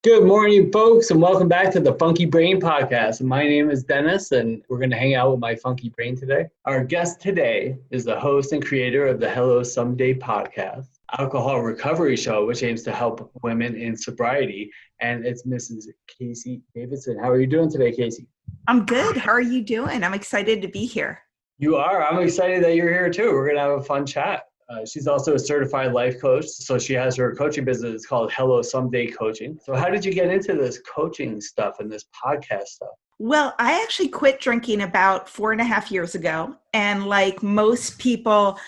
Good morning, folks, and welcome back to the Funky Brain Podcast. My name is Dennis, and we're going to hang out with my funky brain today. Our guest today is the host and creator of the Hello Someday podcast, alcohol recovery show, which aims to help women in sobriety. And it's Mrs. Casey Davidson. How are you doing today, Casey? I'm good. How are you doing? I'm excited to be here. You are. I'm excited that you're here, too. We're going to have a fun chat. She's also a certified life coach. So she has her coaching business. It's called Hello Someday Coaching. So how did you get into this coaching stuff and this podcast stuff? Well, I actually quit drinking about 4.5 years ago. And like most people,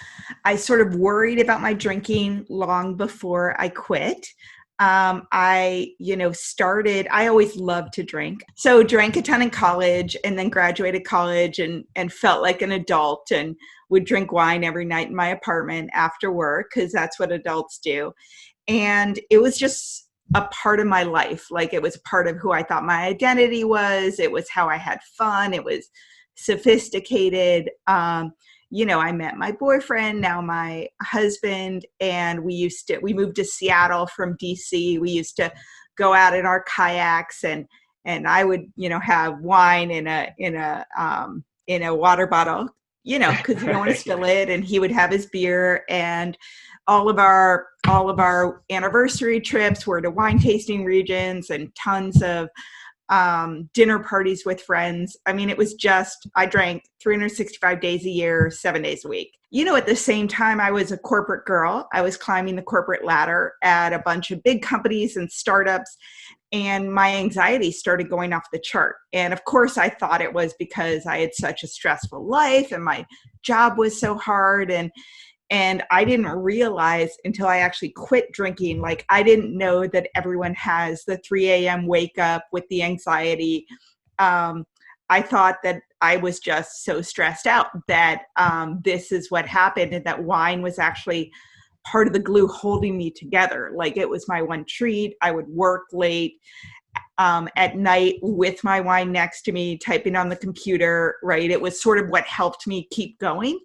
I sort of worried about my drinking long before I quit. I always loved to drink. So drank a ton in college and then graduated college and felt like an adult and would drink wine every night in my apartment after work because that's what adults do. And it was just a part of my life. Like it was a part of who I thought my identity was. It was how I had fun. It was sophisticated. I met my boyfriend, now my husband, and we moved to Seattle from DC. We used to go out in our kayaks and I would, have wine in a water bottle, because you don't want to spill it. And he would have his beer, and all of our anniversary trips were to wine tasting regions and tons of dinner parties with friends. I mean, it was just, I drank 365 days a year, 7 days a week. At the same time, I was a corporate girl. I was climbing the corporate ladder at a bunch of big companies and startups, and my anxiety started going off the chart. And of course, I thought it was because I had such a stressful life and my job was so hard. And I didn't realize until I actually quit drinking, like I didn't know that everyone has the 3 a.m. wake up with the anxiety. I thought that I was just so stressed out that this is what happened, and that wine was actually part of the glue holding me together. Like it was my one treat. I would work late at night with my wine next to me, typing on the computer, right? It was sort of what helped me keep going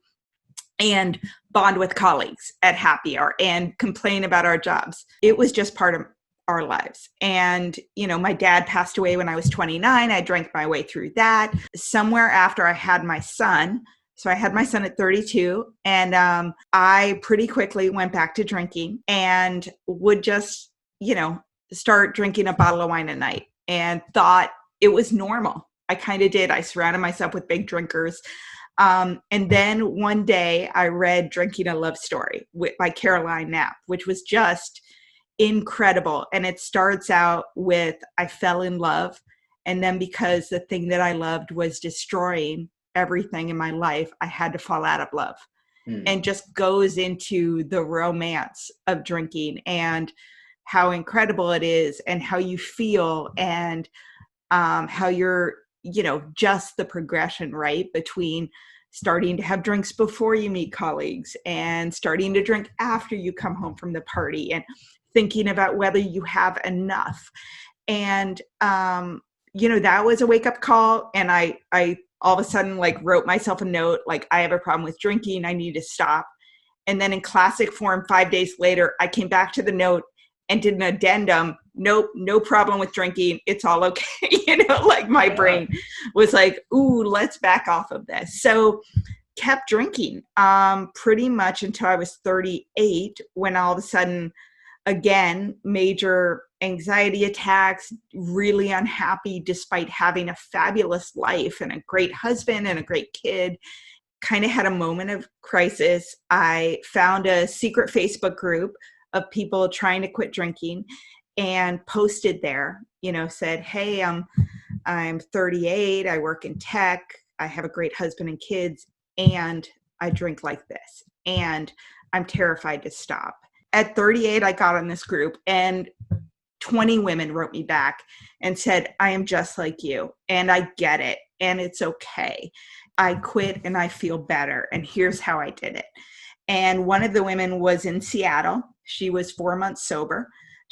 and bond with colleagues at happy hour and complain about our jobs. It was just part of our lives. And, my dad passed away when I was 29. I drank my way through that. Somewhere after I had my son, so I had my son at 32, and I pretty quickly went back to drinking and would just, start drinking a bottle of wine a night and thought it was normal. I kind of did. I surrounded myself with big drinkers. And then one day I read Drinking a Love Story by Caroline Knapp, which was just incredible. And it starts out with, I fell in love. And then because the thing that I loved was destroying everything in my life, I had to fall out of love. And just goes into the romance of drinking and how incredible it is and how you feel and how you're, just the progression, right? Between starting to have drinks before you meet colleagues and starting to drink after you come home from the party and thinking about whether you have enough. And, that was a wake up call. And I all of a sudden wrote myself a note, like, I have a problem with drinking. I need to stop. And then in classic form, 5 days later, I came back to the note and did an addendum. Nope, no problem with drinking. It's all okay. My brain was like, ooh, let's back off of this. So kept drinking pretty much until I was 38, when all of a sudden, again, major anxiety attacks, really unhappy despite having a fabulous life and a great husband and a great kid. Kind of had a moment of crisis. I found a secret Facebook group of people trying to quit drinking and posted there, said, hey, I'm 38. I work in tech. I have a great husband and kids, and I drink like this, and I'm terrified to stop. At 38, I got on this group, and 20 women wrote me back and said, I am just like you, and I get it, and it's okay. I quit and I feel better, and here's how I did it. And one of the women was in Seattle. She was 4 months sober.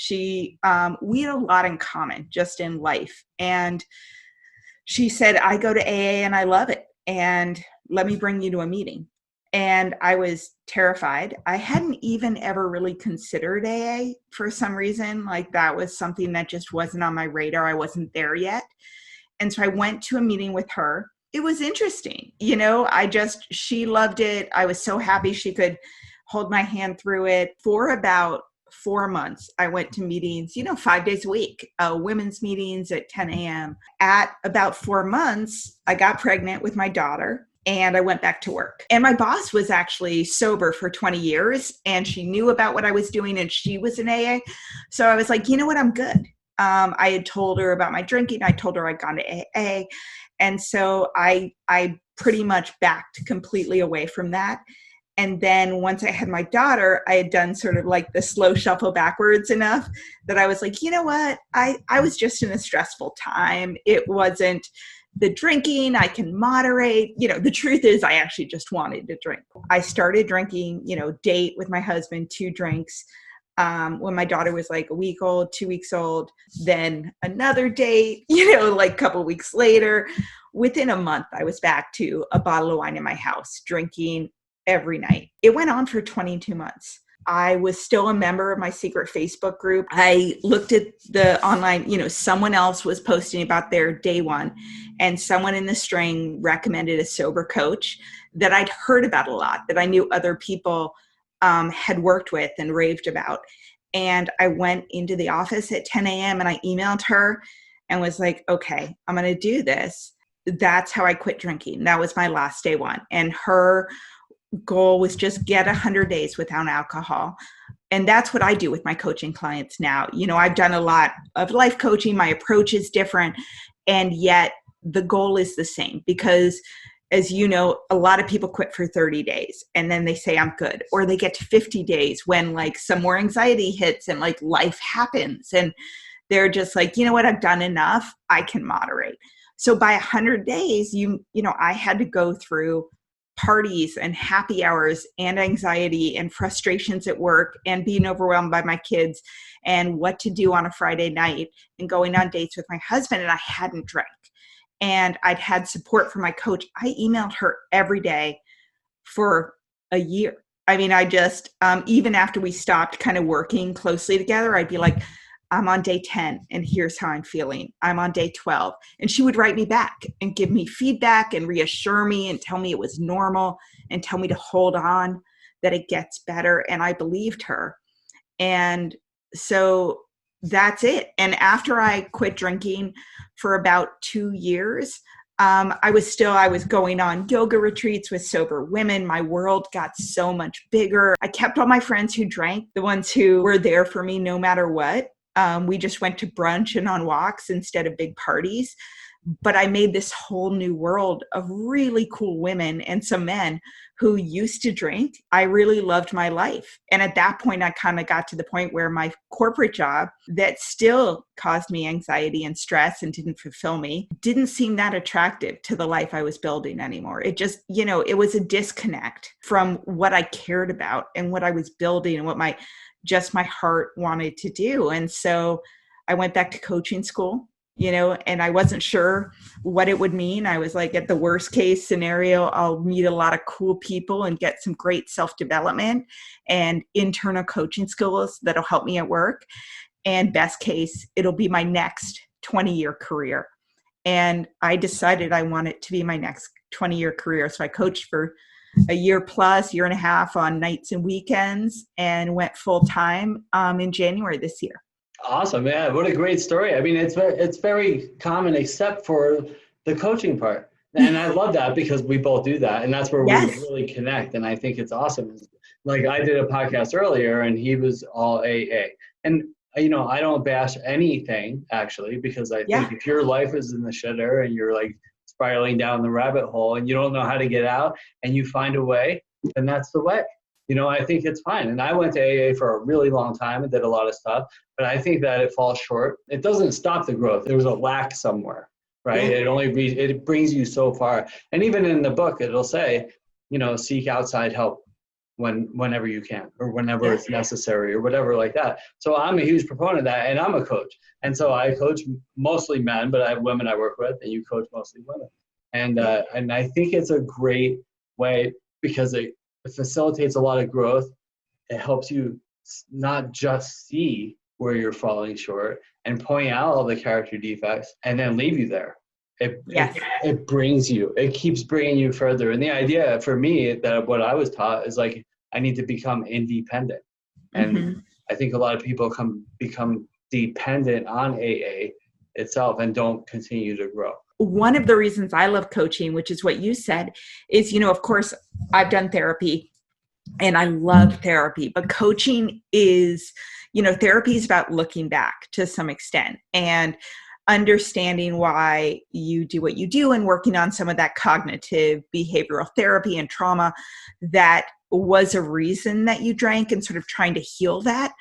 We had a lot in common just in life. And she said, I go to AA and I love it. And let me bring you to a meeting. And I was terrified. I hadn't even ever really considered AA for some reason. Like that was something that just wasn't on my radar. I wasn't there yet. And so I went to a meeting with her. It was interesting. She loved it. I was so happy she could hold my hand through it. For about 4 months, I went to meetings, 5 days a week, women's meetings at 10 a.m. At about 4 months, I got pregnant with my daughter. And I went back to work. And my boss was actually sober for 20 years and she knew about what I was doing and she was in AA. So I was like, you know what, I'm good. I had told her about my drinking. I told her I'd gone to AA. And so I pretty much backed completely away from that. And then once I had my daughter, I had done sort of like the slow shuffle backwards enough that I was like, you know what, I was just in a stressful time. It wasn't the drinking, I can moderate. The truth is I actually just wanted to drink. I started drinking, date with my husband, 2 drinks. When my daughter was like a week old, 2 weeks old, then another date, like a couple weeks later. Within a month, I was back to a bottle of wine in my house, drinking every night. It went on for 22 months. I was still a member of my secret Facebook group. I looked at the online, someone else was posting about their day one, and someone in the string recommended a sober coach that I'd heard about a lot, that I knew other people had worked with and raved about. And I went into the office at 10 a.m. and I emailed her and was like, okay, I'm going to do this. That's how I quit drinking. That was my last day one. And her goal was just get 100 days without alcohol. And that's what I do with my coaching clients now. I've done a lot of life coaching. My approach is different. And yet the goal is the same because, as you know, a lot of people quit for 30 days and then they say, I'm good. Or they get to 50 days when like some more anxiety hits and like life happens. And they're just like, you know what, I've done enough. I can moderate. So by 100 days, I had to go through parties and happy hours and anxiety and frustrations at work and being overwhelmed by my kids and what to do on a Friday night and going on dates with my husband. And I hadn't drank. And I'd had support from my coach. I emailed her every day for a year. I mean, I just, even after we stopped kind of working closely together, I'd be like, I'm on day 10 and here's how I'm feeling. I'm on day 12. And she would write me back and give me feedback and reassure me and tell me it was normal and tell me to hold on, that it gets better. And I believed her. And so that's it. And after I quit drinking for about 2 years, I was going on yoga retreats with sober women. My world got so much bigger. I kept all my friends who drank, the ones who were there for me no matter what. We just went to brunch and on walks instead of big parties. But I made this whole new world of really cool women and some men who used to drink. I really loved my life. And at that point, I kind of got to the point where my corporate job that still caused me anxiety and stress and didn't fulfill me didn't seem that attractive to the life I was building anymore. It just, it was a disconnect from what I cared about and what I was building and what my heart wanted to do. And so I went back to coaching school, and I wasn't sure what it would mean. I was like, at the worst case scenario, I'll meet a lot of cool people and get some great self-development and internal coaching skills that'll help me at work. And best case, it'll be my next 20-year career. And I decided I want it to be my next 20-year career. So I coached for a year and a half on nights and weekends and went full time in January this year. Awesome. Yeah. What a great story. I mean, it's very common except for the coaching part. And I love that because we both do that. And that's where we really connect. And I think it's awesome. Like I did a podcast earlier and he was all AA. And, I don't bash anything actually, because I think if your life is in the shitter and you're like spiraling down the rabbit hole and you don't know how to get out and you find a way, then that's the way. I think it's fine. And I went to AA for a really long time and did a lot of stuff, but I think that it falls short. It doesn't stop the growth. There was a lack somewhere, right? It brings you so far. And even in the book, it'll say, seek outside help whenever you can, or whenever it's necessary, or whatever like that. So I'm a huge proponent of that, and I'm a coach. And so I coach mostly men, but I have women I work with, and you coach mostly women. And I think it's a great way because It facilitates a lot of growth. It helps you not just see where you're falling short and point out all the character defects and then leave you there. It brings you, it keeps bringing you further. And the idea for me that what I was taught is like, I need to become independent. And I think a lot of people become dependent on AA itself and don't continue to grow. One of the reasons I love coaching, which is what you said, is, of course, I've done therapy and I love therapy, but coaching is, therapy is about looking back to some extent and understanding why you do what you do and working on some of that cognitive behavioral therapy and trauma that was a reason that you drank and sort of trying to heal that.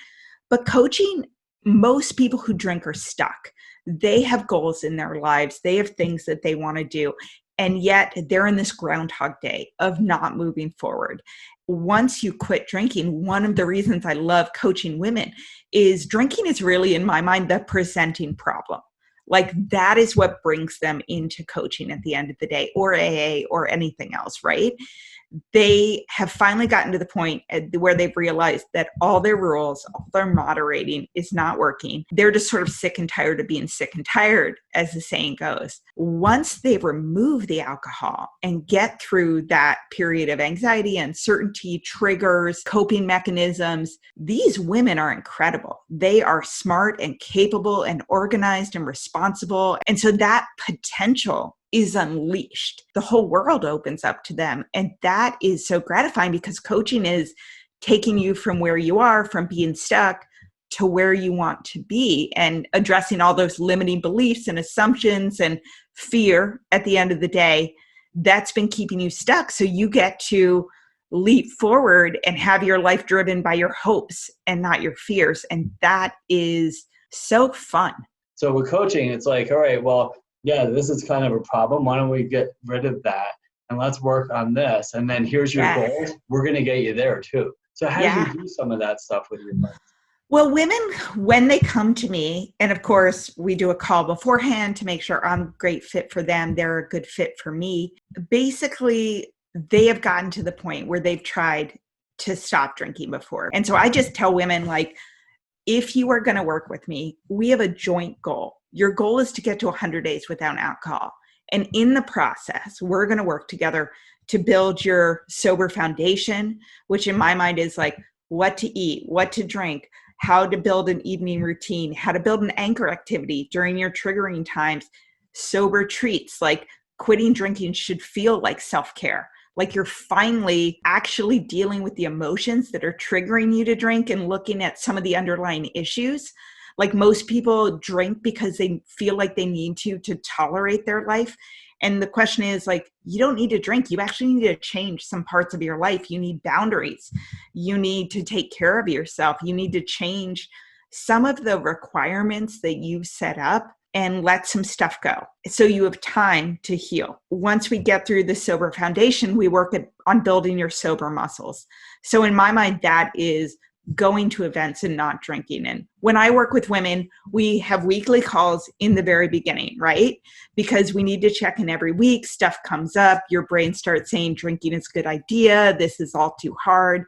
But coaching, most people who drink are stuck. They have goals in their lives. They have things that they want to do. And yet they're in this Groundhog Day of not moving forward. Once you quit drinking, one of the reasons I love coaching women is drinking is really, in my mind, the presenting problem. Like that is what brings them into coaching at the end of the day, or AA or anything else, right? They have finally gotten to the point where they've realized that all their rules, all their moderating is not working. They're just sort of sick and tired of being sick and tired, as the saying goes. Once they remove the alcohol and get through that period of anxiety, uncertainty, triggers, coping mechanisms, these women are incredible. They are smart and capable and organized and responsible. And so that potential is unleashed. The whole world opens up to them. And that is so gratifying because coaching is taking you from where you are, from being stuck, to where you want to be and addressing all those limiting beliefs and assumptions and fear at the end of the day that's been keeping you stuck. So you get to leap forward and have your life driven by your hopes and not your fears. And that is so fun. So with coaching, it's like, all right, well, yeah, this is kind of a problem. Why don't we get rid of that and let's work on this? And then here's your goals. We're going to get you there too. So how do you do some of that stuff with your friends? Well, women, when they come to me, and of course we do a call beforehand to make sure I'm a great fit for them, they're a good fit for me. Basically, they have gotten to the point where they've tried to stop drinking before. And so I just tell women, like, if you are going to work with me, we have a joint goal. Your goal is to get to 100 days without alcohol. And in the process, we're going to work together to build your sober foundation, which in my mind is like what to eat, what to drink, how to build an evening routine, how to build an anchor activity during your triggering times, sober treats, like quitting drinking should feel like self-care. Like you're finally actually dealing with the emotions that are triggering you to drink and looking at some of the underlying issues. Like most people drink because they feel like they need to tolerate their life. And the question is like, you don't need to drink. You actually need to change some parts of your life. You need boundaries. You need to take care of yourself. You need to change some of the requirements that you've set up and let some stuff go. So you have time to heal. Once we get through the sober foundation, we work on building your sober muscles. So in my mind, that is going to events and not drinking. And when I work with women, we have weekly calls in the very beginning, right? Because we need to check in every week. Stuff comes up. Your brain starts saying drinking is a good idea. This is all too hard.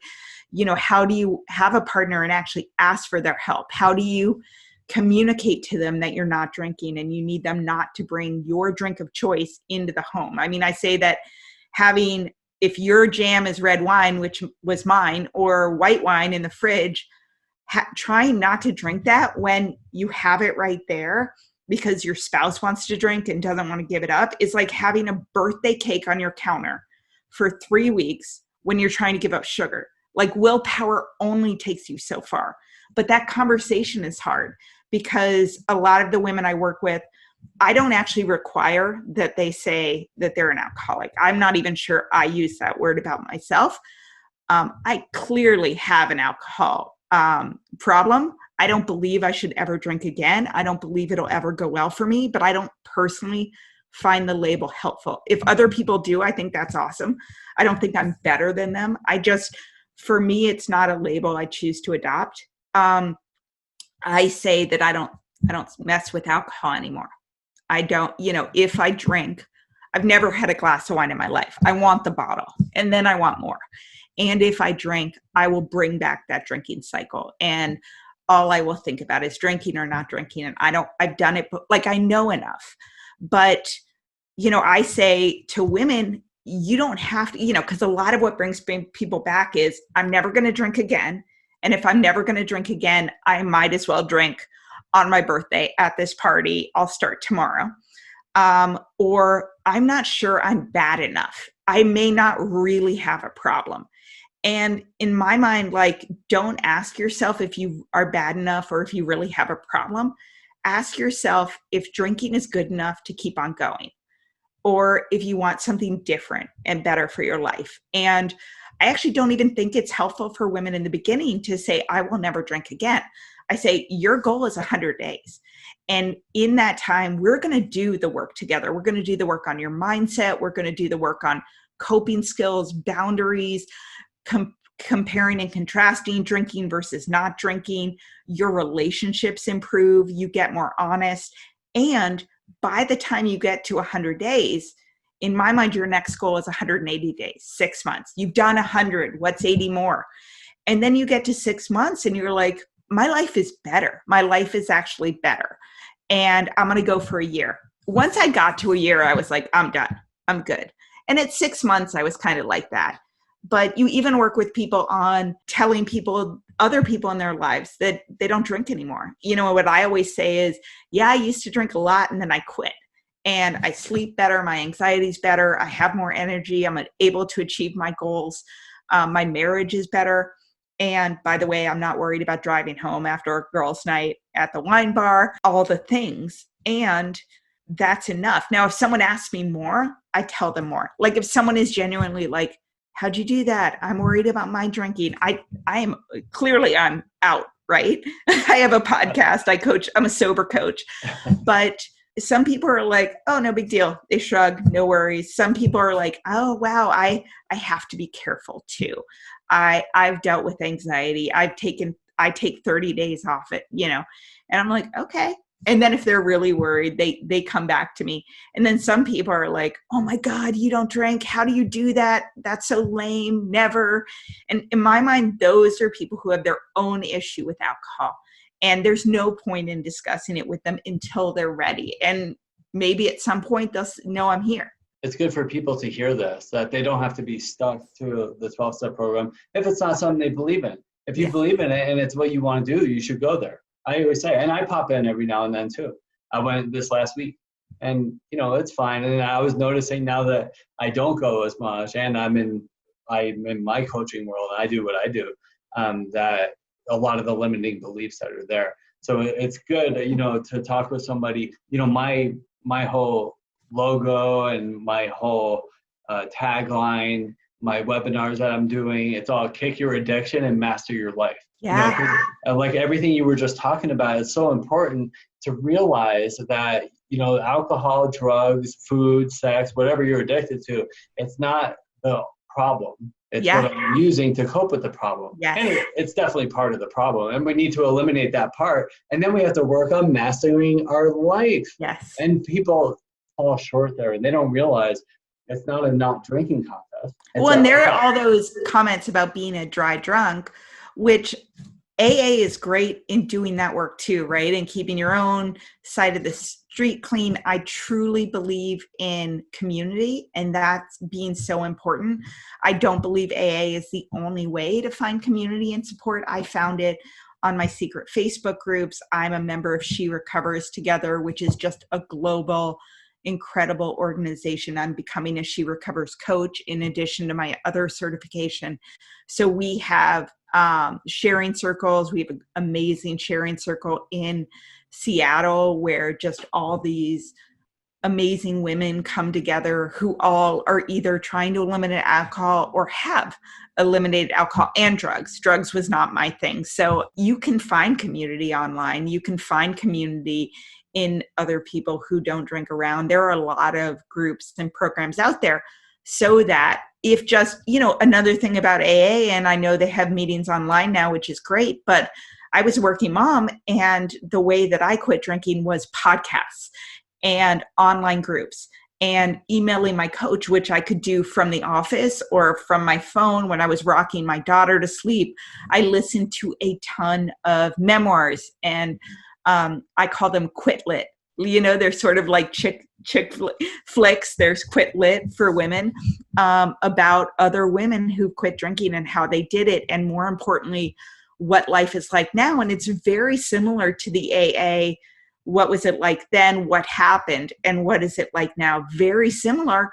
You know, how do you have a partner and actually ask for their help? How do you communicate to them that you're not drinking and you need them not to bring your drink of choice into the home? I mean, I say that if your jam is red wine, which was mine, or white wine in the fridge, trying not to drink that when you have it right there because your spouse wants to drink and doesn't want to give it up is like having a birthday cake on your counter for 3 weeks when you're trying to give up sugar. Like willpower only takes you so far. But that conversation is hard because a lot of the women I work with, I don't actually require that they say that they're an alcoholic. I'm not even sure I use that word about myself. I clearly have an alcohol problem. I don't believe I should ever drink again. I don't believe it'll ever go well for me, but I don't personally find the label helpful. If other people do, I think that's awesome. I don't think I'm better than them. For me, it's not a label I choose to adopt. I say that I don't mess with alcohol anymore. I don't, if I drink, I've never had a glass of wine in my life. I want the bottle and then I want more. And if I drink, I will bring back that drinking cycle. And all I will think about is drinking or not drinking. And I've done it, but like I know enough. But, I say to women, you don't have to, because a lot of what brings people back is I'm never going to drink again. And if I'm never going to drink again, I might as well drink on my birthday at this party. I'll start tomorrow. Or I'm not sure I'm bad enough. I may not really have a problem. And in my mind, like, don't ask yourself if you are bad enough or if you really have a problem. Ask yourself if drinking is good enough to keep on going, or if you want something different and better for your life. And I actually don't even think it's helpful for women in the beginning to say, I will never drink again. I say, your goal is 100 days. And in that time, we're going to do the work together. We're going to do the work on your mindset. We're going to do the work on coping skills, boundaries, comparing and contrasting drinking versus not drinking. Your relationships improve. You get more honest. And by the time you get to 100 days, in my mind, your next goal is 180 days, 6 months. You've done 100. What's 80 more? And then you get to 6 months and you're like, my life is better. My life is actually better. And I'm going to go for a year. Once I got to a year, I was like, I'm done. I'm good. And at 6 months, I was kind of like that. But you even work with people on telling people, other people in their lives, that they don't drink anymore. What I always say is, yeah, I used to drink a lot and then I quit. And I sleep better. My anxiety's better. I have more energy. I'm able to achieve my goals. My marriage is better. And by the way, I'm not worried about driving home after a girls' night at the wine bar, all the things. And that's enough. Now, if someone asks me more, I tell them more. Like if someone is genuinely like, how'd you do that? I'm worried about my drinking. I'm out, right? I have a podcast. I coach. I'm a sober coach. But some people are like, oh, no big deal. They shrug, no worries. Some people are like, oh, wow, I have to be careful too. I've dealt with anxiety. I take 30 days off it, and I'm like, okay. And then if they're really worried, they come back to me. And then some people are like, oh my God, you don't drink. How do you do that? That's so lame. Never. And in my mind, those are people who have their own issue with alcohol. And there's no point in discussing it with them until they're ready. And maybe at some point they'll know I'm here. It's good for people to hear this, that they don't have to be stuck to the 12-step program if it's not something they believe in. If you believe in it and it's what you want to do, you should go there. I always say, and I pop in every now and then too. I went this last week and, it's fine. And I was noticing now that I don't go as much and I'm in my coaching world, I do what I do, that a lot of the limiting beliefs that are there. So it's good, to talk with somebody. My whole logo and my whole tagline, my webinars that I'm doing, it's all kick your addiction and master your life. Yeah. Like everything you were just talking about, it's so important to realize that, alcohol, drugs, food, sex, whatever you're addicted to, it's not the problem. It's what I'm using to cope with the problem. Yes. And it's definitely part of the problem. And we need to eliminate that part. And then we have to work on mastering our life. Yes. And people fall short there and they don't realize it's not a not drinking contest. And there are all those comments about being a dry drunk, which AA is great in doing that work too, right? And keeping your own side of the street clean. I truly believe in community, and that's being so important. I don't believe AA is the only way to find community and support. I found it on my secret Facebook groups. I'm a member of She Recovers Together, which is just a global, incredible organization. I'm becoming a She Recovers coach in addition to my other certification. So we have sharing circles. We have an amazing sharing circle in Seattle where just all these amazing women come together who all are either trying to eliminate alcohol or have eliminated alcohol and drugs. Drugs was not my thing. So you can find community online. You can find community in other people who don't drink around. There are a lot of groups and programs out there so that if just, another thing about AA, and I know they have meetings online now, which is great, but I was a working mom and the way that I quit drinking was podcasts and online groups. and emailing my coach, which I could do from the office or from my phone when I was rocking my daughter to sleep. I listened to a ton of memoirs, and I call them quit lit. They're sort of like chick flicks. There's quit lit for women, about other women who quit drinking and how they did it, and more importantly, what life is like now. And it's very similar to the AA. What was it like then? What happened? And what is it like now? Very similar,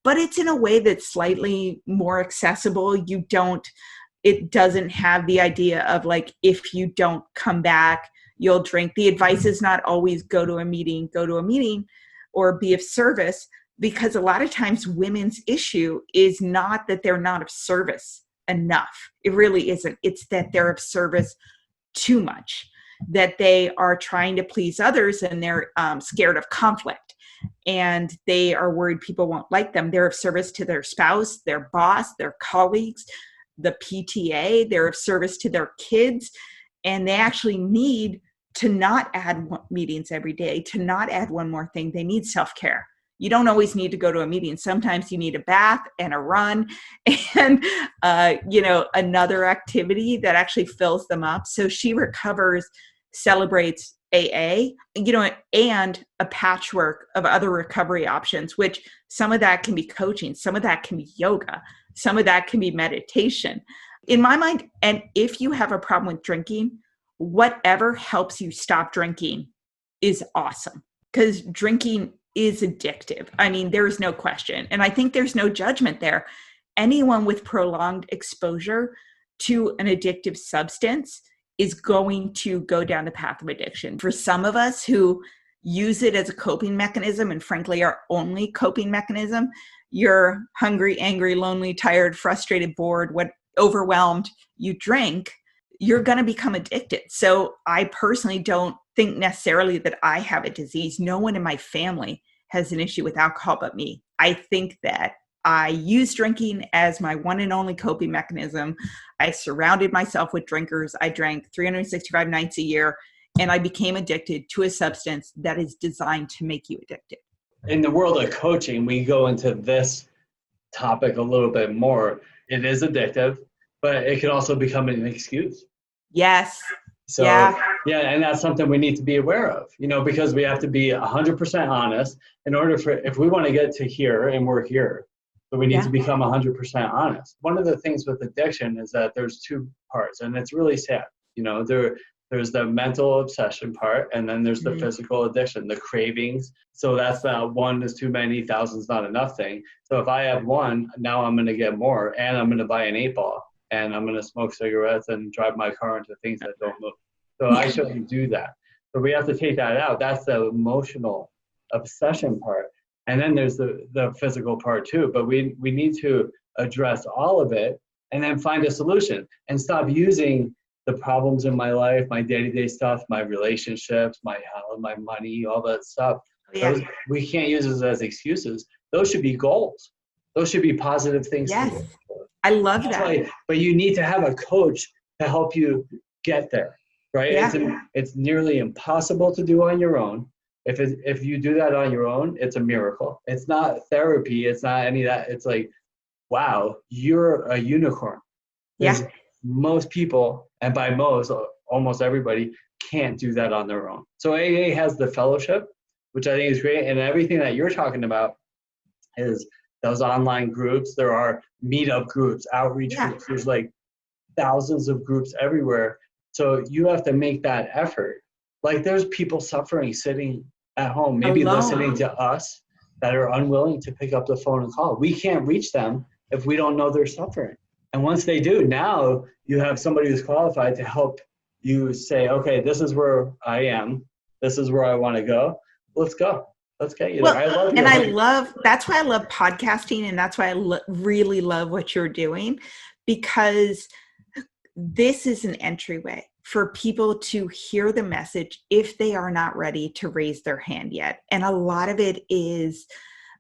but it's in a way that's slightly more accessible. It doesn't have the idea of like, if you don't come back, you'll drink. The advice is not always go to a meeting or be of service, because a lot of times women's issue is not that they're not of service enough. It really isn't. It's that they're of service too much, that they are trying to please others, and they're scared of conflict, and they are worried people won't like them. They're of service to their spouse, their boss, their colleagues, the PTA. They're of service to their kids, and they actually need to not add meetings every day, to not add one more thing. They need self-care. You don't always need to go to a meeting. Sometimes you need a bath and a run and, another activity that actually fills them up. So she recovers, celebrates AA, and a patchwork of other recovery options, which some of that can be coaching, some of that can be yoga, some of that can be meditation. In my mind, and if you have a problem with drinking, whatever helps you stop drinking is awesome, because drinking is addictive. I mean, there is no question. And I think there's no judgment there. Anyone with prolonged exposure to an addictive substance is going to go down the path of addiction. For some of us who use it as a coping mechanism, and frankly, our only coping mechanism, you're hungry, angry, lonely, tired, frustrated, bored, overwhelmed, you drink, you're going to become addicted. So I personally don't think necessarily that I have a disease. No one in my family has an issue with alcohol but me. I think that I use drinking as my one and only coping mechanism. I surrounded myself with drinkers. I drank 365 nights a year, and I became addicted to a substance that is designed to make you addicted. In the world of coaching, we go into this topic a little bit more. It is addictive, but it can also become an excuse. Yes. So, yeah, and that's something we need to be aware of, because we have to be 100% honest in order if we want to get to here, and we're here, so we need to become 100% honest. One of the things with addiction is that there's two parts, and it's really sad. There's the mental obsession part, and then there's the physical addiction, the cravings. So that's that one is too many, thousands not enough thing. So if I have one, now I'm going to get more, and I'm going to buy an 8-ball. And I'm going to smoke cigarettes and drive my car into things that don't move. So I shouldn't do that. So we have to take that out. That's the emotional obsession part. And then there's the physical part too. But we need to address all of it and then find a solution and stop using the problems in my life, my day-to-day stuff, my relationships, my health, my money, all that stuff. We can't use those as excuses. Those should be goals. Those should be positive things. Yes. I love that. But you need to have a coach to help you get there, right? Yeah. It's nearly impossible to do on your own. If you do that on your own, it's a miracle. It's not therapy. It's not any of that. It's like, wow, you're a unicorn. Yeah. Most people, and by most, almost everybody, can't do that on their own. So AA has the fellowship, which I think is great. And everything that you're talking about is those online groups. There are meetup groups, outreach groups. There's like thousands of groups everywhere. So you have to make that effort. Like there's people suffering sitting at home, maybe alone, listening to us, that are unwilling to pick up the phone and call. We can't reach them if we don't know they're suffering. And once they do, now you have somebody who's qualified to help you say, okay, this is where I am. This is where I want to go. Let's go. Let's get you there. That's why I love podcasting, and that's why I really love what you're doing, because this is an entryway for people to hear the message if they are not ready to raise their hand yet. And a lot of it is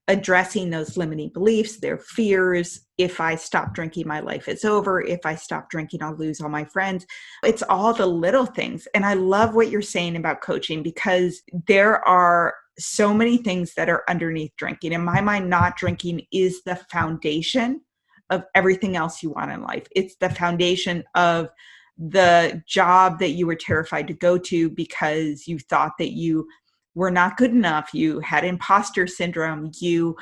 addressing those limiting beliefs, their fears. If I stop drinking, my life is over. If I stop drinking, I'll lose all my friends. It's all the little things. And I love what you're saying about coaching, because there are so many things that are underneath drinking. In my mind, not drinking is the foundation of everything else you want in life. It's the foundation of the job that you were terrified to go to because you thought that you were not good enough. You had imposter syndrome. You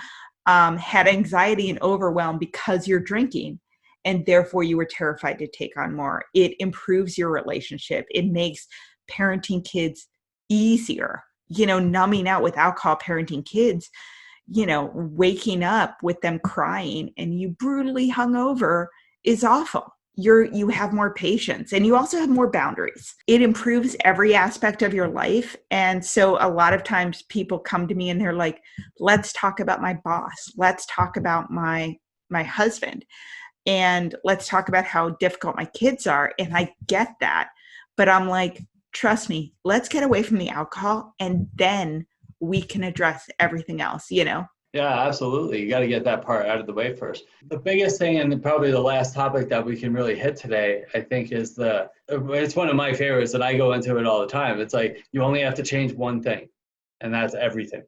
had anxiety and overwhelm because you're drinking. And therefore, you were terrified to take on more. It improves your relationship. It makes parenting kids easier. Numbing out with alcohol, parenting kids, waking up with them crying and you brutally hungover is awful. You have more patience and you also have more boundaries. It improves every aspect of your life. And so a lot of times people come to me and they're like, let's talk about my boss. Let's talk about my husband. And let's talk about how difficult my kids are. And I get that. But I'm like, trust me, let's get away from the alcohol and then we can address everything else, Yeah, absolutely. You got to get that part out of the way first. The biggest thing, and probably the last topic that we can really hit today, I think is it's one of my favorites that I go into it all the time. It's like, you only have to change one thing and that's everything.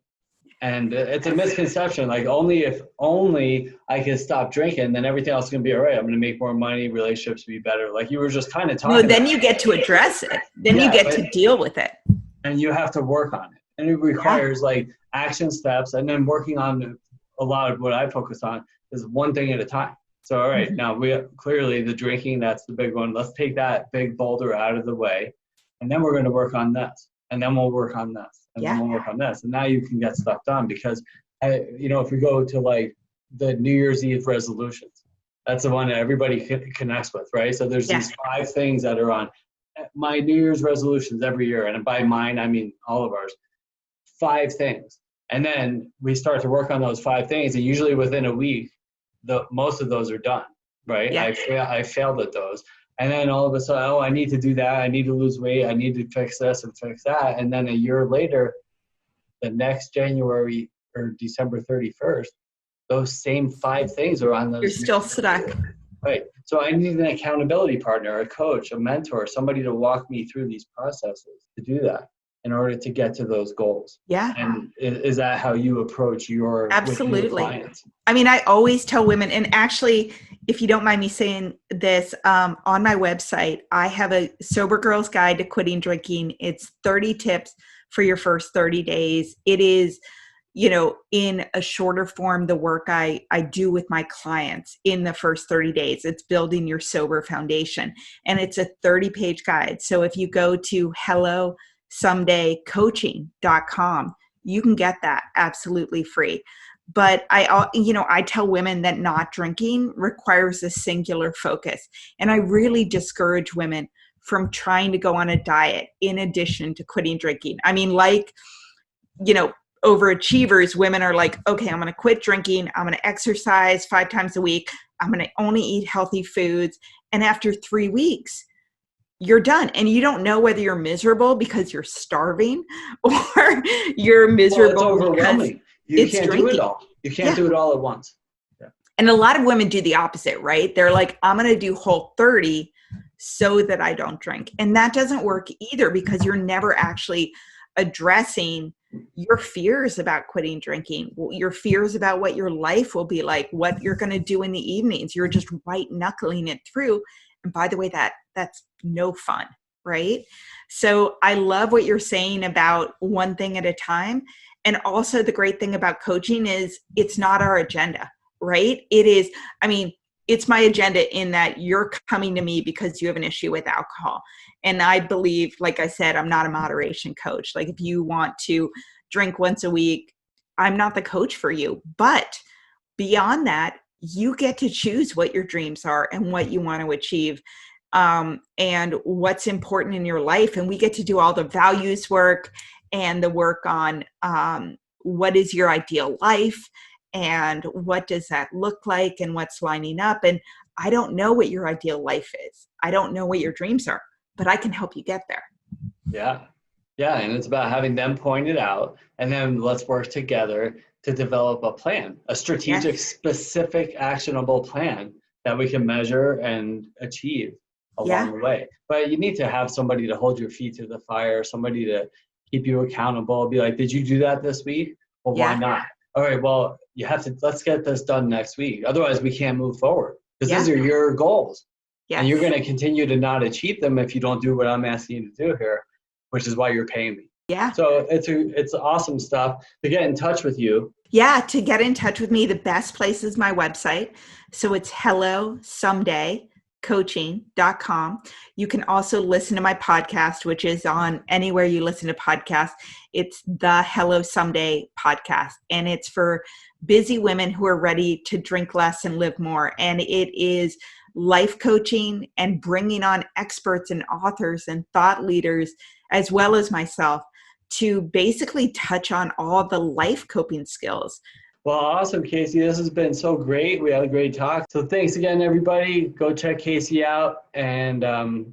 And it's a misconception. Like if only I can stop drinking, then everything else is going to be all right. I'm going to make more money, relationships will be better. Like you were just kind of talking. No, then you get to address it. Then you get to deal with it. And you have to work on it. And it requires like action steps. And then working on a lot of what I focus on is one thing at a time. So, all right, now clearly the drinking, that's the big one. Let's take that big boulder out of the way. And then we're going to work on this. And then we'll work on this. And then we'll work on this. And now you can get stuff done because, if we go to like the New Year's Eve resolutions, that's the one that everybody connects with, right? So there's these 5 things that are on my New Year's resolutions every year. And by mine, I mean all of ours. 5 things. And then we start to work on those 5 things. And usually within a week, most of those are done, right? Yeah. I failed at those. And then all of a sudden, I need to do that. I need to lose weight. I need to fix this and fix that. And then a year later, the next January or December 31st, those same 5 things are on those. You're still stuck. Right. So I need an accountability partner, a coach, a mentor, somebody to walk me through these processes to do that in order to get to those goals. Yeah. And is that how you approach your clients? I mean, I always tell women, and actually, if you don't mind me saying this, on my website, I have a Sober Girl's Guide to Quitting Drinking. It's 30 tips for your first 30 days. It is, in a shorter form, the work I do with my clients in the first 30 days. It's building your sober foundation. And it's a 30-page guide. So if you go to hellosomedaycoaching.com, you can get that absolutely free. But I tell women that not drinking requires a singular focus. And I really discourage women from trying to go on a diet in addition to quitting drinking. I mean, overachievers, women are like, okay, I'm going to quit drinking. I'm going to exercise 5 times a week. I'm going to only eat healthy foods. And after 3 weeks, you're done. And you don't know whether you're miserable because you're starving or you're miserable because you can't do it all. You can't do it all at once. Yeah. And a lot of women do the opposite, right? They're like, I'm going to do Whole 30 so that I don't drink. And that doesn't work either because you're never actually addressing your fears about quitting drinking, your fears about what your life will be like, what you're going to do in the evenings. You're just white knuckling it through. And by the way, that's no fun, right? So I love what you're saying about one thing at a time. And also the great thing about coaching is it's not our agenda, right? It is, it's my agenda in that you're coming to me because you have an issue with alcohol. And I believe, like I said, I'm not a moderation coach. Like if you want to drink once a week, I'm not the coach for you. But beyond that, you get to choose what your dreams are and what you want to achieve, and what's important in your life. And we get to do all the values work and the work on what is your ideal life and what does that look like and what's lining up. And I don't know what your ideal life is. I don't know what your dreams are, but I can help you get there. Yeah. Yeah. And it's about having them point it out and then let's work together to develop a plan, a strategic, specific, actionable plan that we can measure and achieve along the way. But you need to have somebody to hold your feet to the fire, somebody to keep you accountable, be like, did you do that this week? Well, why Yeah. not? All right, well, let's get this done next week. Otherwise, we can't move forward because Yeah. these are your goals. And you're Yes. going to continue to not achieve them if you don't do what I'm asking you to do here, which is why you're paying me. Yeah. So it's awesome stuff. To get in touch with you. Yeah, to get in touch with me, the best place is my website. So it's hellosomedaycoaching.com. You can also listen to my podcast, which is on anywhere you listen to podcasts. It's the Hello Someday podcast. And it's for busy women who are ready to drink less and live more. And it is life coaching and bringing on experts and authors and thought leaders, as well as myself, to basically touch on all the life coping skills. Well, awesome, Casey. This has been so great. We had a great talk. So thanks again, everybody. Go check Casey out, and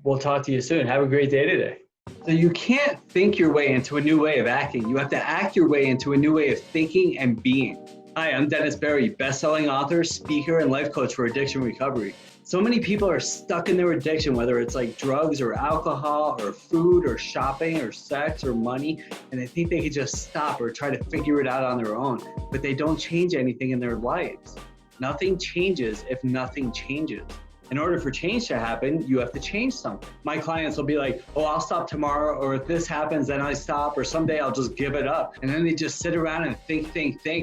we'll talk to you soon. Have a great day today. So you can't think your way into a new way of acting. You have to act your way into a new way of thinking and being. Hi, I'm Dennis Berry, best-selling author, speaker, and life coach for addiction recovery. So many people are stuck in their addiction, whether it's like drugs or alcohol or food or shopping or sex or money, and they think they could just stop or try to figure it out on their own, but they don't change anything in their lives. Nothing changes if nothing changes. In order for change to happen, you have to change something. My clients will be like, oh, I'll stop tomorrow, or if this happens, then I stop, or someday I'll just give it up. And then they just sit around and think,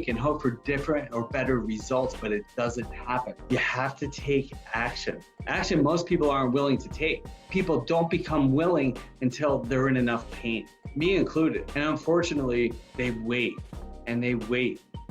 and hope for different or better results, but it doesn't happen. You have to take action. Action most people aren't willing to take. People don't become willing until they're in enough pain, me included. And unfortunately, they wait,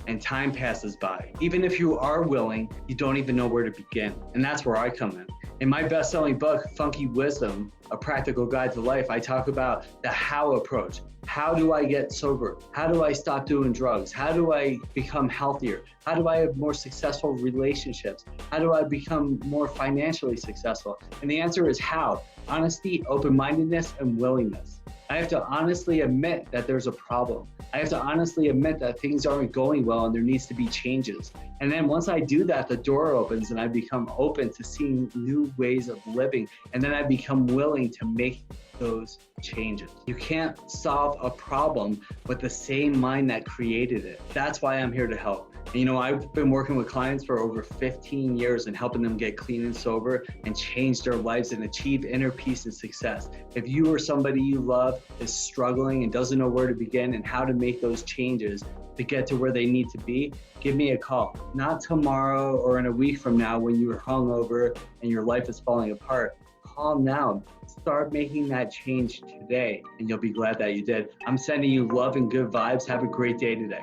and time passes by. Even if you are willing, you don't even know where to begin. And that's where I come in. In my best-selling book, Funky Wisdom, A Practical Guide to Life, I talk about the how approach. How do I get sober? How do I stop doing drugs? How do I become healthier? How do I have more successful relationships? How do I become more financially successful? And the answer is how. Honesty, open-mindedness, and willingness. I have to honestly admit that there's a problem. I have to honestly admit that things aren't going well and there needs to be changes. And then once I do that, the door opens and I become open to seeing new ways of living. And then I become willing to make those changes. You can't solve a problem with the same mind that created it. That's why I'm here to help. And, I've been working with clients for over 15 years and helping them get clean and sober and change their lives and achieve inner peace and success. If you or somebody you love is struggling and doesn't know where to begin and how to make those changes to get to where they need to be, give me a call. Not tomorrow or in a week from now when you're hungover and your life is falling apart. Call now. Start making that change today and you'll be glad that you did. I'm sending you love and good vibes. Have a great day today.